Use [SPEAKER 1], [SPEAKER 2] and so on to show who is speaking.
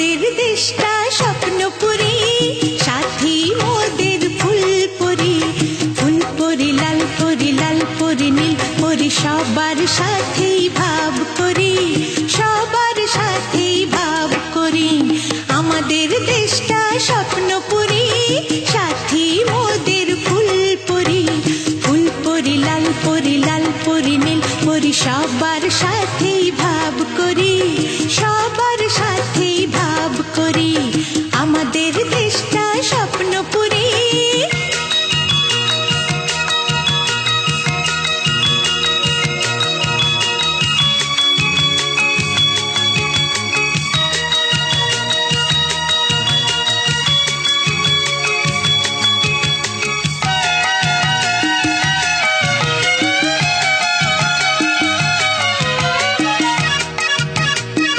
[SPEAKER 1] আমাদের দেশটা স্বপ্নপুরী, সাথী মোদের ফুলপুরি। ফুলপুরি লাল পরি, লাল পরি নীল পরি, সবার সাথেই ভাব করি, সবার সাথেই ভাব করি। আমাদের দেশটা স্বপ্নপুরী, সাথী মোদের ফুলপুরি। ফুলপুরি লাল পরি, লাল পরি নীল পরি, সবার সাথে